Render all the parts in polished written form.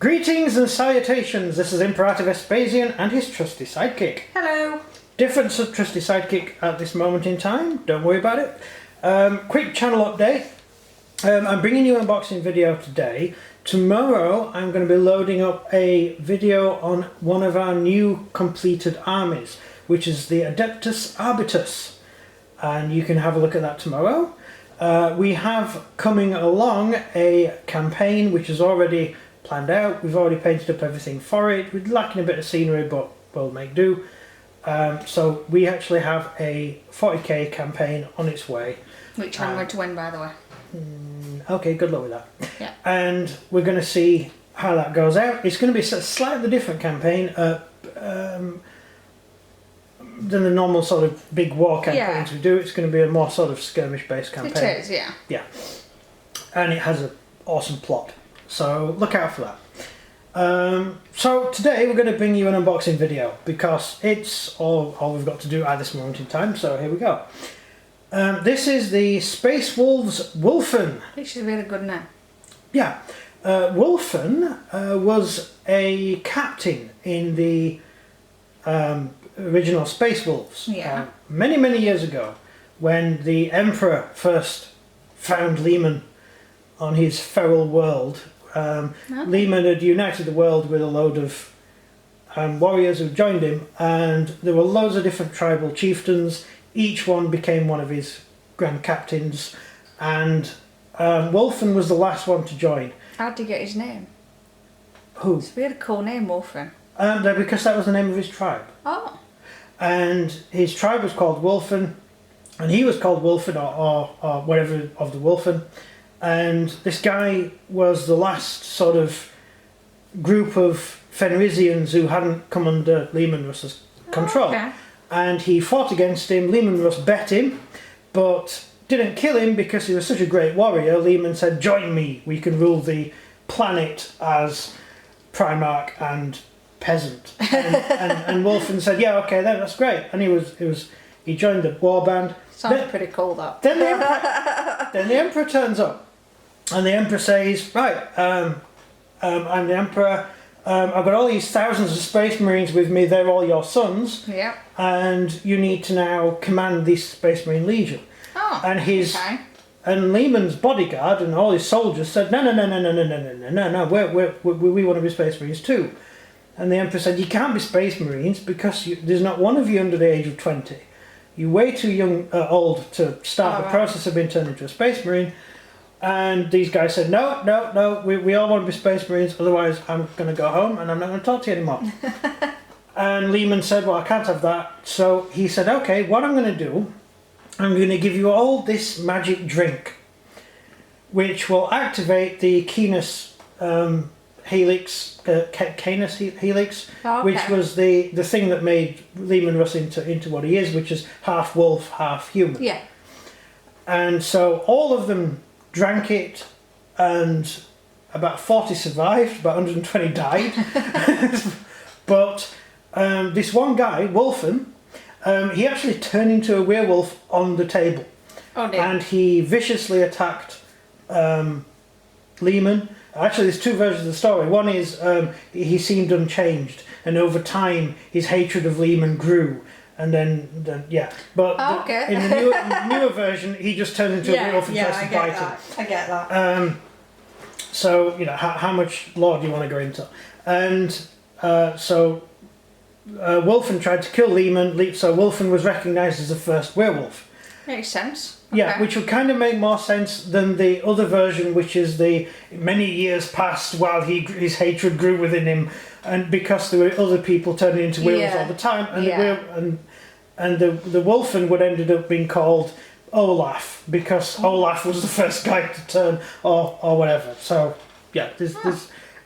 Greetings and salutations, this is Imperator Vespasian and his trusty sidekick. Hello. Different trusty sidekick at this moment in time, don't worry about it. Quick channel update. I'm bringing you an unboxing video today. Tomorrow I'm going to be loading up a video on one of our new completed armies, which is the Adeptus Arbitus. And you can have a look at that tomorrow. We have coming along a campaign which is already planned out. We've already painted up everything for it. We're lacking a bit of scenery, but we'll make do. So we actually have a 40k campaign on its way. Which I'm going to win, by the way. Okay, good luck with that. Yeah. And we're going to see how that goes out. It's going to be a slightly different campaign than the normal sort of big war campaigns we do. It's going to be a more sort of skirmish-based campaign. It is, yeah. Yeah. And it has an awesome plot. So look out for that. So today we're going to bring you an unboxing video because it's all we've got to do at this moment in time. So here we go. This is the Space Wolves Wulfen. Which is a really good name. Yeah. Wulfen was a captain in the original Space Wolves. Yeah. Many, many years ago when the Emperor first found Lehman on his feral world. Lehman had united the world with a load of warriors who joined him, and there were loads of different tribal chieftains. Each one became one of his grand captains, and Wulfen was the last one to join. How did he get his name? Who? It's a really cool name, Wulfen. Because that was the name of his tribe. Oh. And his tribe was called Wulfen, and he was called Wulfen or whatever of the Wulfen. And this guy was the last sort of group of Fenrisians who hadn't come under Leman Russ's control. Okay. And he fought against him. Leman Russ bet him, but didn't kill him because he was such a great warrior. Leman said, "Join me, we can rule the planet as Primarch and peasant." And Wulfen said, "Yeah, okay, that's great." And he joined the warband. Sounds pretty cool, though. Then the Emperor turns up, and the Emperor says, "Right, I'm the Emperor. I've got all these thousands of Space Marines with me. They're all your sons. Yeah. And you need to now command this Space Marine Legion." Oh. And okay. And Lehman's bodyguard and all his soldiers said, "No, we want to be Space Marines too." And the Emperor said, "You can't be Space Marines because there's not one of you under the age of 20. You're way too old to start the process of being turned into a Space Marine." And these guys said, no, we all want to be Space Marines, otherwise I'm going to go home and I'm not going to talk to you anymore. And Lehman said, "Well, I can't have that." So he said, "Okay, what I'm going to do, I'm going to give you all this magic drink, which will activate the Canis helix, which was the thing that made Leman Russ into what he is, which is half wolf, half human." Yeah. And so all of them drank it, and about 40 survived, about 120 died. But this one guy, Wulfen, he actually turned into a werewolf on the table. Oh dear. And he viciously attacked Lehman. Actually, there's two versions of the story. One is he seemed unchanged, and over time his hatred of Lehman grew. And then yeah. But in the newer version, he just turned into a werewolf and tries to bite him. I get that. So, how much lore do you want to go into? And so Wulfen tried to kill Lehman, so Wulfen was recognised as the first werewolf. Makes sense. Okay. Yeah, which would kind of make more sense than the other version, which is the many years passed while his hatred grew within him, and because there were other people turning into werewolves all the time, and the Wulfen would ended up being called Olaf because Olaf was the first guy to turn, or whatever. So yeah, there's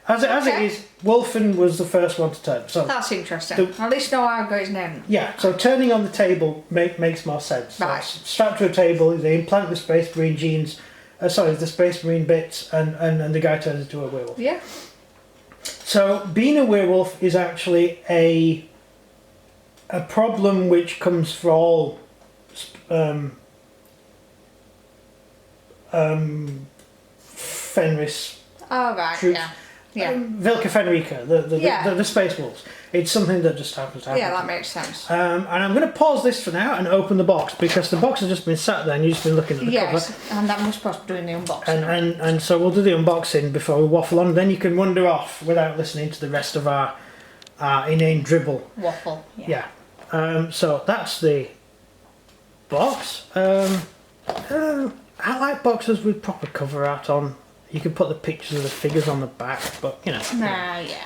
as it is, Wulfen was the first one to turn. So that's interesting. At least know how I got his name. Yeah, so turning on the table makes more sense. Right. So strapped to a table, they implant the Space Marine genes, the Space Marine bits, and the guy turns into a werewolf. Yeah. So being a werewolf is actually a problem which comes for all Fenris Oh right, troops. yeah. Yeah. Vilca Fenrica, the Space Wolves. It's something that just happens to happen. Yeah, that makes sense. And I'm going to pause this for now and open the box because the box has just been sat there and you've just been looking at the cover. Yes, and that was supposed to be doing the unboxing. And so we'll do the unboxing before we waffle on. Then you can wander off without listening to the rest of our inane dribble. Waffle. Yeah. So that's the box. I like boxes with proper cover art on. You can put the pictures of the figures on the back, but you know. Nah, yeah.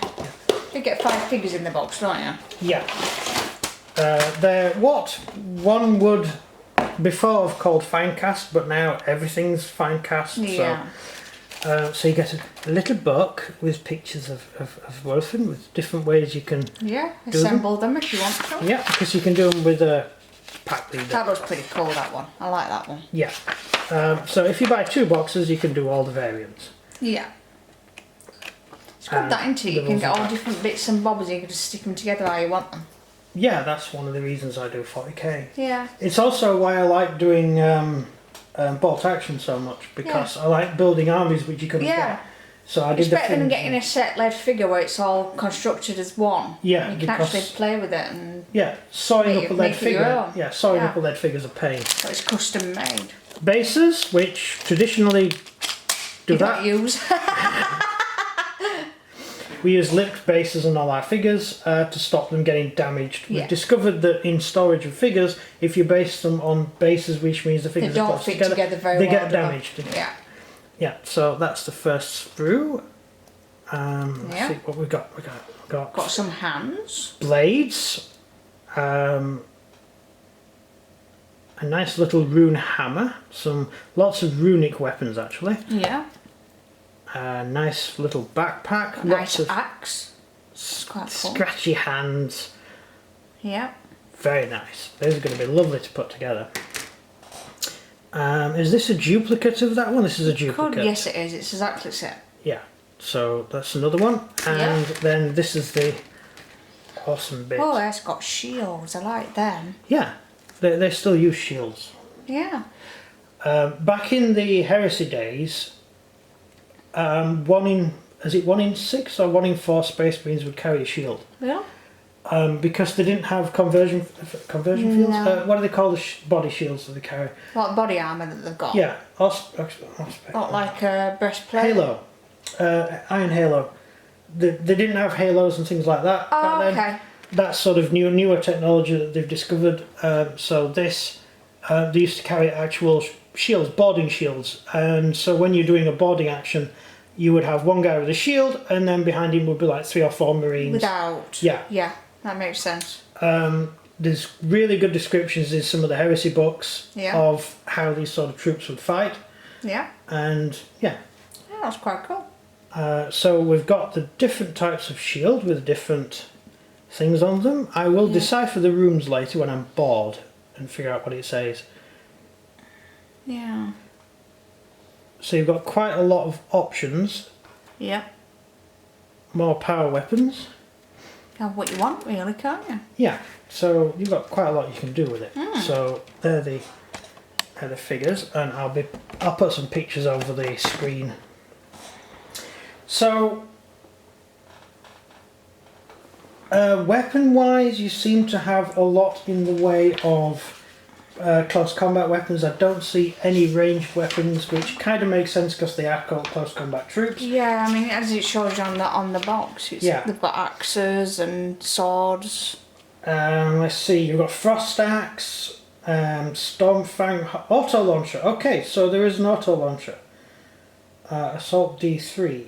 You get 5 figures in the box, don't you? Yeah. They're what one would before have called fine cast, but now everything's fine cast. Yeah. So you get a little book with pictures of Wulfen with different ways you can assemble them if you want to. Yeah, because you can do them with a pack leader. That was pretty cool, that one. I like that one. Yeah. So if you buy 2 boxes, you can do all the variants. Yeah. It's got that into it. You can get all different bits and bobs and you can just stick them together how you want them. Yeah, that's one of the reasons I do 40k. Yeah. It's also why I like doing bolt action so much, because I like building armies which you couldn't get. So I did it's better than getting a set lead figure where it's all constructed as one. Yeah, you can actually play with it and sawing up a lead figure. Yeah, sawing up a lead figure is a pain. But it's custom made. Bases, which traditionally do that. Don't use. We use lipped bases on all our figures to stop them getting damaged. We've discovered that in storage of figures, if you base them on bases, which means the figures are close together, they get damaged. Yeah. Yeah, so that's the first sprue. Let's see what we've got. We've got some hands. Blades. A nice little rune hammer. Lots of runic weapons actually. Yeah. A nice little backpack. Nice axe. Quite cool. Scratchy hands. Yeah. Very nice. Those are going to be lovely to put together. Is this a duplicate of that one? This is a duplicate. Yes, it is. It's exactly the same. Yeah. So that's another one. And then this is the awesome bit. Oh, it's got shields. I like them. Yeah. They still use shields. Yeah. Back in the Heresy days, 1 in 6 or 1 in 4 Space Marines would carry a shield. Yeah. Because they didn't have conversion fields. No. What do they call the body shields that they carry? Like body armour that they've got. Yeah. Not like a breastplate. Halo. Iron Halo. They didn't have halos and things like that back then. Okay. That's sort of newer technology that they've discovered. So this, they used to carry actual shields, boarding shields. And so when you're doing a boarding action, you would have one guy with a shield, and then behind him would be like 3 or 4 Marines. Without. Yeah. Yeah, that makes sense. There's really good descriptions in some of the Heresy books of how these sort of troops would fight. Yeah. And yeah. Yeah, that's quite cool. So we've got the different types of shield with different things on them. I will decipher the runes later when I'm bored and figure out what it says. Yeah. So you've got quite a lot of options. Yeah. More power weapons. Have what you want, really, can't you? Yeah. So you've got quite a lot you can do with it. So they're the figures, and I'll put some pictures over the screen. So weapon-wise, you seem to have a lot in the way of close combat weapons. I don't see any ranged weapons, which kind of makes sense because they are called close combat troops. Yeah, I mean, as it shows you on the box, they've got axes and swords. Let's see, you've got Frost Axe, Stormfang, Auto Launcher. Okay, so there is an Auto Launcher. Assault D3.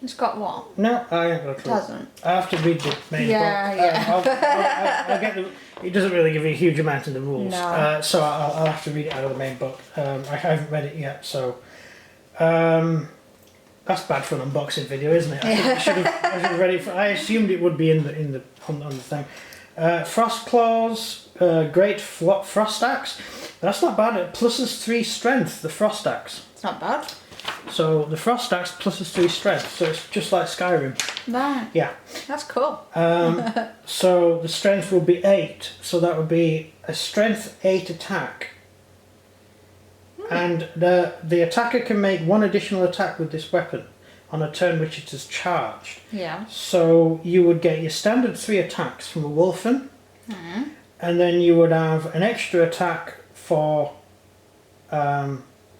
It's got what? No, I ain't got a clue. It doesn't. I have to read the main book. I'll get it doesn't really give you a huge amount in the rules. No. So I'll have to read it out of the main book. I haven't read it yet, so that's bad for an unboxing video, isn't it? I should have read it. I assumed it would be on the thing. Frost Claws, Great Frost Axe. That's not bad. It pluses 3 strength. The Frost Axe. It's not bad. So the Frost Axe pluses 3 strength. So it's just like Skyrim. Right. Yeah. That's cool. So the strength will be 8. So that would be a strength 8 attack And the attacker can make one additional attack with this weapon on a turn which it is charged. Yeah. So you would get your standard 3 attacks from a Wulfen, and then you would have an extra attack for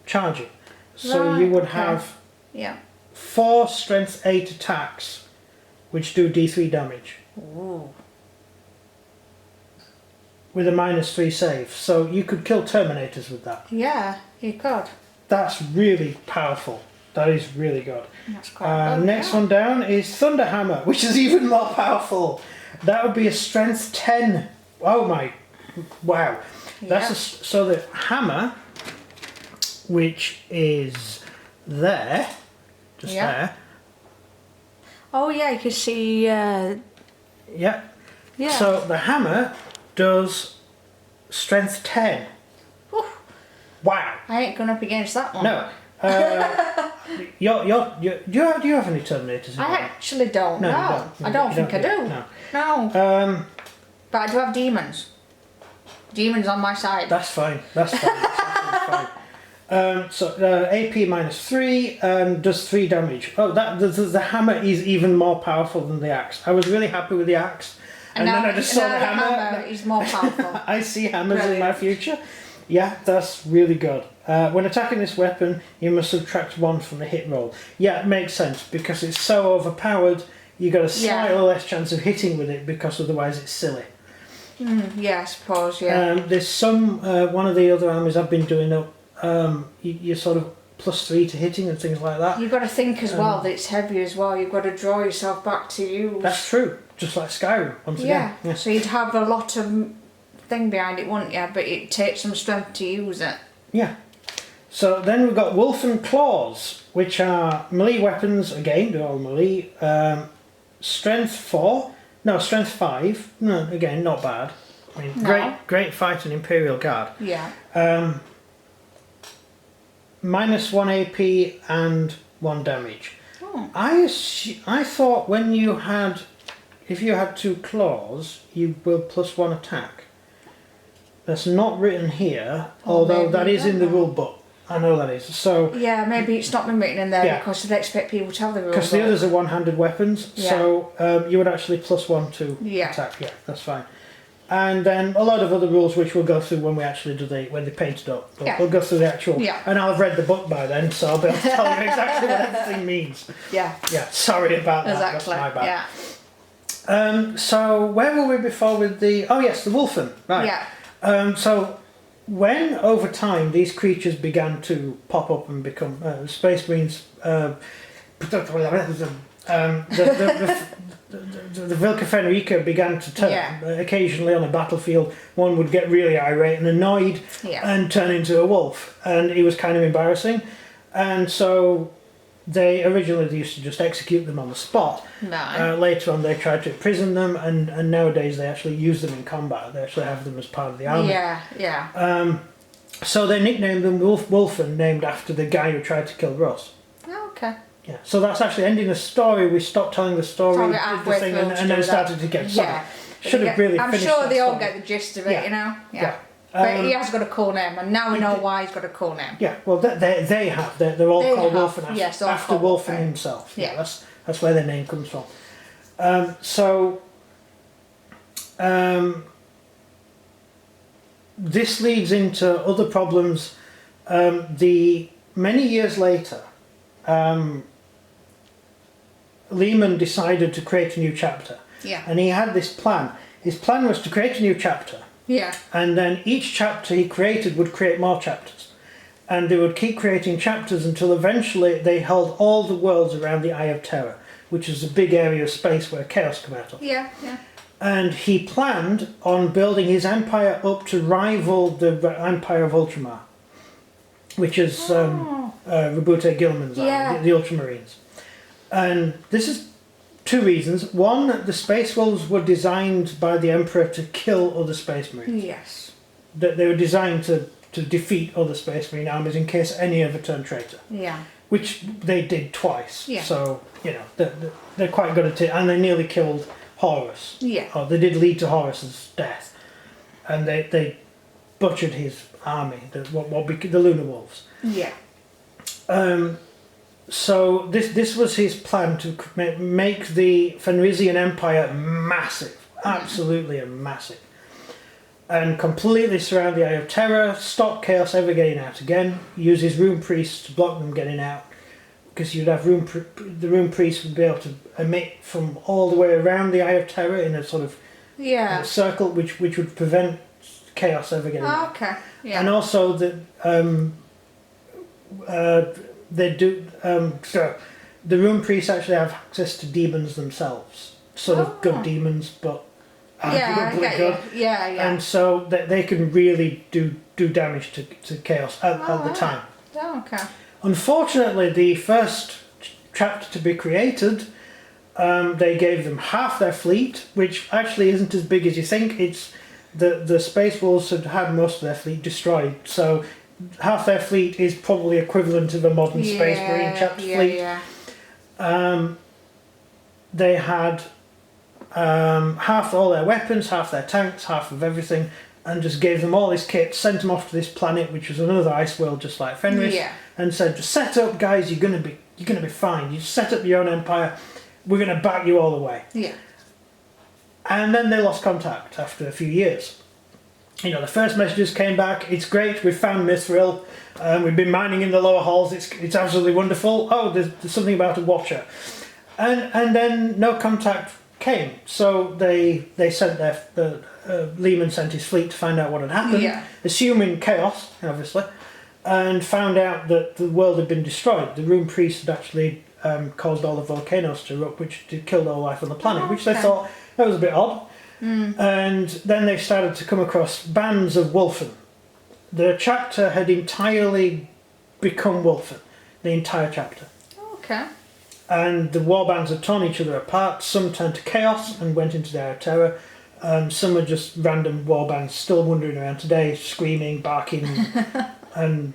charging. So Right, you would okay. have Yeah. 4 strength 8 attacks which do D3 damage Ooh. with a -3 save. So you could kill Terminators with that. Yeah, you could. That's really powerful. That is really good. That's quite good. Next one down is Thunderhammer, which is even more powerful. That would be a strength 10. Oh my, wow. That's so the hammer, which is there, just there. Oh yeah, you can see. Yeah. Yeah. So the hammer does strength 10. Whew. Wow. I ain't going up against that one. No. Do you have any Terminators in I there? actually don't. No, you No, don't. I don't You think I don't, do. no. No. But I do have demons. Demons on my side. That's fine. That's fine. That's absolutely fine. So AP -3 does 3 damage. Oh, the hammer is even more powerful than the axe. I was really happy with the axe, and then I just saw the hammer. Is more powerful. I see hammers in Brilliant. my future. Yeah, that's really good. When attacking this weapon, you must subtract 1 from the hit roll. Yeah, it makes sense because it's so overpowered. You got a slightly less chance of hitting with it because otherwise it's silly. Yeah, I suppose. Yeah. There's some one of the other armies I've been doing up. You're sort of +3 to hitting and things like that. You've got to think as well that it's heavy as well. You've got to draw yourself back to use. That's true. Just like Skyrim, once again. Yeah. So you'd have a lot of thing behind it, wouldn't you? But it takes some strength to use it. Yeah. So then we've got Wulfen Claws, which are melee weapons. Again, they're all melee. Strength 4. No, strength 5. No, again, not bad. I mean, great fight in Imperial Guard. Yeah. -1 AP and 1 damage. Oh. I thought if you had 2 claws, you were +1 attack. That's not written here, although that is in the rule book. I know that is. So yeah, maybe it's not been written in there because they expect people to have the rules. Because the others are one-handed weapons, so you would actually +1 to attack. Yeah, that's fine. And then a lot of other rules which we'll go through when we actually do when they paint it up. We'll go through the actual. Yeah. And I'll have read the book by then, so I'll be able to tell you exactly what everything means. Yeah. Yeah. Sorry about that. Exactly. That's my bad. Yeah. So where were we before with the? Oh yes, the Wulfen. Right. Yeah. So when over time these creatures began to pop up and become Space Marines, the Vilca Fenrica began to turn. Occasionally on a battlefield, one would get really irate and annoyed and turn into a wolf, and it was kind of embarrassing. And so they used to just execute them on the spot. No. Later on they tried to imprison them, and nowadays they actually use them in combat. They actually have them as part of the army. Yeah. So they nicknamed them Wulfen, named after the guy who tried to kill Russ. Oh, okay. Yeah, so that's actually ending the story. We stopped telling the story, and then started to get sorry. Should have really finished. I'm sure they all story. get the gist of it, you know. Yeah. But he has got a cool name, and now we know why he's got a cool name. Yeah, well, they have. They're all called Wulfen after Wulfen himself. Yeah, that's where their name comes from. This leads into other problems. Many years later, Lehman decided to create a new chapter. Yeah. And he had this plan. His plan was to create a new chapter. Yeah. And then each chapter he created would create more chapters. And they would keep creating chapters until eventually they held all the worlds around the Eye of Terror, which is a big area of space where chaos come out of. Yeah. And he planned on building his empire up to rival the Empire of Ultramar, which is Rabute Gilman's army, the Ultramarines. And this is 2 reasons. One, the Space Wolves were designed by the Emperor to kill other Space Marines. Yes. They were designed to defeat other Space Marine armies in case any ever turned traitor. Yeah. Which they did twice. Yeah. So, they're quite good at it. And they nearly killed Horus. Yeah. Or they did lead to Horus's death. And they butchered his army, the Lunar Wolves. Yeah. So this was his plan to make the Fenrisian Empire massive, absolutely massive, and completely surround the Eye of Terror, stop Chaos ever getting out again, use his Rune Priests to block them getting out, because you'd have the Rune Priests would be able to emit from all the way around the Eye of Terror in a sort of circle, which would prevent Chaos ever getting out. Okay. Yeah. And also so the Rune Priests actually have access to demons themselves, sort of good demons, but arguably good. Yeah. And so that they can really do damage to Chaos at the time. Oh, okay. Unfortunately, the first chapter to be created, they gave them half their fleet, which actually isn't as big as you think. It's the Space Wolves had most of their fleet destroyed, so half their fleet is probably equivalent to the modern Space Marine chapter fleet. Yeah. They had half all their weapons, half their tanks, half of everything, and just gave them all this kit, sent them off to this planet, which was another ice world just like Fenris, and said, "Just set up, guys. You're gonna be fine. You set up your own empire. We're gonna back you all the way." Yeah. And then they lost contact after a few years. You know, the first messages came back. It's great. We've found Mithril. We've been mining in the lower halls. It's absolutely wonderful. Oh, there's something about a Watcher, and then no contact came. So they sent Lehman sent his fleet to find out what had happened, assuming chaos, obviously, and found out that the world had been destroyed. The Rune Priests had actually caused all the volcanoes to erupt, which had killed all life on the planet, which they thought that was a bit odd. And then they started to come across bands of Wulfen. The chapter had entirely become Wulfen, the entire chapter. Okay. And the warbands had torn each other apart. Some turned to chaos and went into the Eye of Terror. Some are just random warbands still wandering around today, screaming, barking, and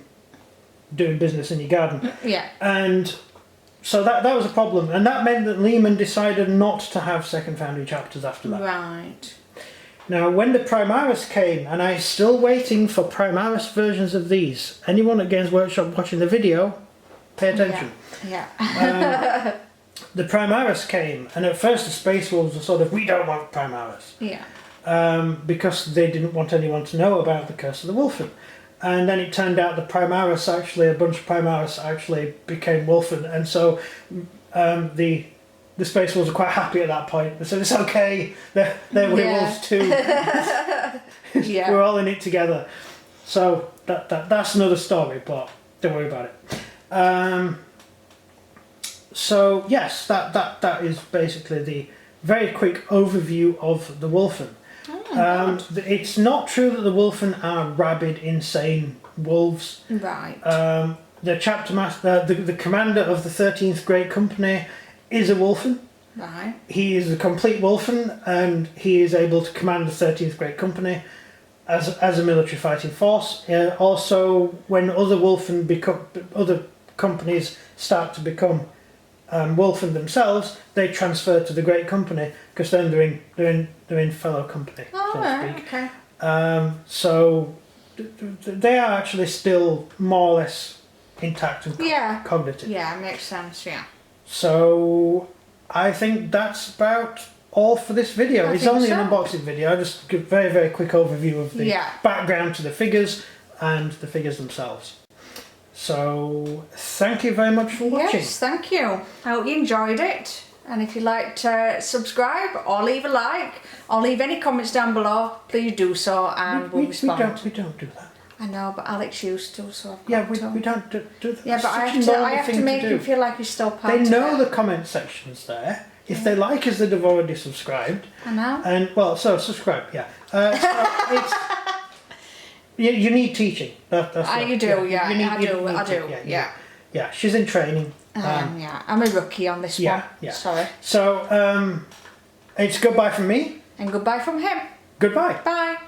doing business in your garden. Yeah. And so that was a problem, and that meant that Lehman decided not to have Second Foundry chapters after that. Right. Now, when the Primaris came, and I'm still waiting for Primaris versions of these. Anyone at Games Workshop watching the video, pay attention. Yeah. The Primaris came, and at first the Space Wolves were sort of, we don't want Primaris. Yeah. Because they didn't want anyone to know about the Curse of the Wulfen. And then it turned out the Primaris a bunch of Primaris actually became Wulfen, and so the Space Wolves were quite happy at that point. They said, it's okay, they're werewolves too. We're all in it together. So that's another story, but don't worry about it. So yes, that is basically the very quick overview of the Wulfen. It's not true that the Wulfen are rabid, insane wolves. Right. The chapter master, the commander of the 13th Great Company, is a Wulfen. Right. He is a complete Wulfen, and he is able to command the 13th Great Company as a military fighting force. Also, when other companies start to become Wulfen themselves, they transfer to the Great Company, because then they're in fellow company, so to speak. Okay. So they are actually still more or less intact and cognitive. Yeah, makes sense. Yeah. So I think that's about all for this video. It's only an unboxing video. I just give a very, very quick overview of the background to the figures and the figures themselves. So thank you very much for watching. Yes, thank you. I hope you enjoyed it. And if you'd like to subscribe or leave a like or leave any comments down below, please do so, and we'll respond. We don't do that. I know, but Alex used to, so I've got to. we don't do that. Yeah, but I have to make him feel like he's still part of it. They know the comment section's there. If they like us, they'd have already subscribed. I know. And, well, so subscribe, yeah. So it's... You need teaching. You do, I do. Yeah, she's in training. Yeah, I'm a rookie on this one. Yeah. Sorry. So, it's goodbye from me. And goodbye from him. Goodbye. Bye.